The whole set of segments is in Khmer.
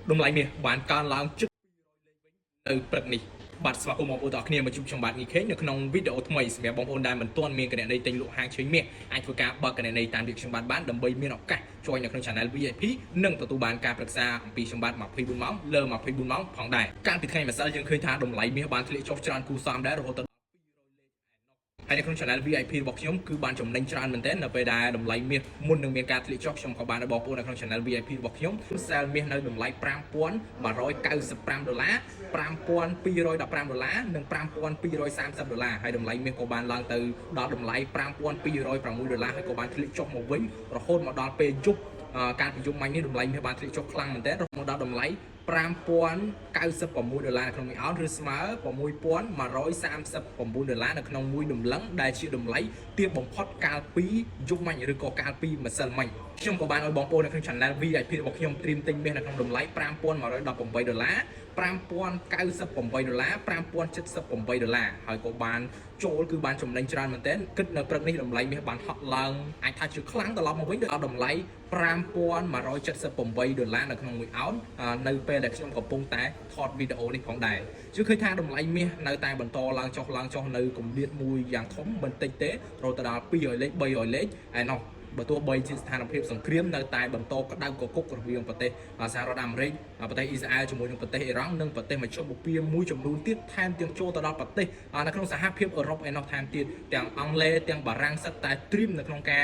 Đông lại miền bán can lang chức từ bậc này bạn sẽ cùng một bộ tộc kia mà chụp trong bạn như thế được trong video thay mày sẽ bóng online mình tuân miền cái này tính lộ hàng chơi miền anh phải cả bậc cái này tạm biệt trong bạn bán đầm bay miền học cả cho những trong channel VIP nâng tụ bạn cả bậc xa vì trong bạn mặc phi buôn máu lơ mặc phi buôn máu phòng đài can bị thay mà saoยังเคยทาđông lại miền bạn thì chọc tràn cú sam đã rồi hayในช่อง VIP บอกខ្ញុំគឺបានចំណេញច្រើនមែនទែននៅពេលដែលតម្លៃមាសមុននឹងមានការធ្លាក់ចុះខ្ញុំក៏បានบอกពួកនៅក្នុង channel VIP របស់ខ្ញុំសែលមាសនៅតម្លៃ$5,195 $5,215 និង$5,230ហើយតម្លៃមាសក៏បានឡើងទៅដល់តម្លៃ$5,206ហើយក៏បានធ្លាក់ចុះមកវិញរហូតមកដល់ពេលយប់ការប្រជុំមិញនេះតម្លៃមាសបានធ្លាក់ចុះខ្លាំងមែនទែនរហូតមកដល់តម្លៃ$5,096នៅក្នុងមួយអោនឬស្មើ$6,139នៅក្នុងមួយតម្លឹងដែលជាតម្លៃទាបបំផុតកាលពីយប់មិញឬក៏កាលពីម្សិលមិញខ្ញុំក៏បានឲ្យបងប្អូននៅក្នុង channel VIP របស់ខ្ញុំត្រៀមទិញមាសនៅក្នុងតម្លៃ$5,118 $5,098 $5,078ហើយក៏បានចូលគឺបានចំណេញច្រើនមែនទែនគិតនៅព្រឹកនេះតម្លៃមាសបានហក់ឡើងអាចថាជាខ្លាំងត្រឡប់មកវិញដល់តម្លៃ$5,178នៅក្នុងមួយអោននៅពេលដែលខ្ញុំកំពុងតែថតវីដេអូនេះផងដែរជឿឃើញថាតម្លៃមាសនៅតែបន្តឡើងចុះនៅគម្លាតមួយយ៉ាងធំមិនតិចទេរហូតដល់200លេខ300លេខហើយនោះបើទោះបីជាស្ថានភាពសង្គ្រាមនៅតែបន្តក្តៅកគុករវាងប្រទេសសហរដ្ឋអាមេរិកប្រទេសអ៊ីស្រាអែលជាមួយនឹងប្រទេសអ៊ីរ៉ង់និងប្រទេសមជ្ឈមបូព៌ាមួយចំនួនទៀតថែមទាំងចូលទៅដល់ប្រទេសនៅក្នុងសហភាពអឺរ៉ុបឯណោះថែមទៀតទាំងអង់គ្លេសទាំងបារាំងសិតតែត្រៀមនៅក្នុងការ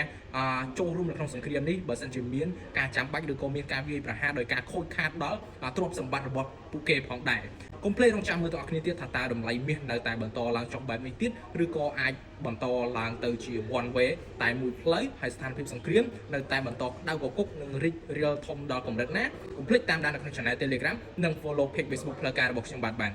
ចូលរួមនៅក្នុងសង្គ្រាមនេះបើសិនជាមានការចាំបាច់ឬក៏មានការវាយប្រហារដោយការខូចខាតដល់ទ្រព្យសម្បត្តិរបស់ពួកគេផងដែរកុំភ្លេចរងចាំមើលតើអ្នកគ្នាទៀតថាតើតម្លៃមាសនៅតែបន្តឡើងចុះបែបនេះទៀតឬក៏អាចបន្តឡើងទៅជា one way តែមួយផ្លូវហើយស្ថានភាពសង្គ្រាមនៅតែបន្តក្តៅកគុកនិងរីករាលធំដល់កម្រិតណាកុំភ្លេចតាមដាននៅក្នុង channel Telegram និង follow page Facebook ផ្លូវការរបស់ខ្ញុំបាទ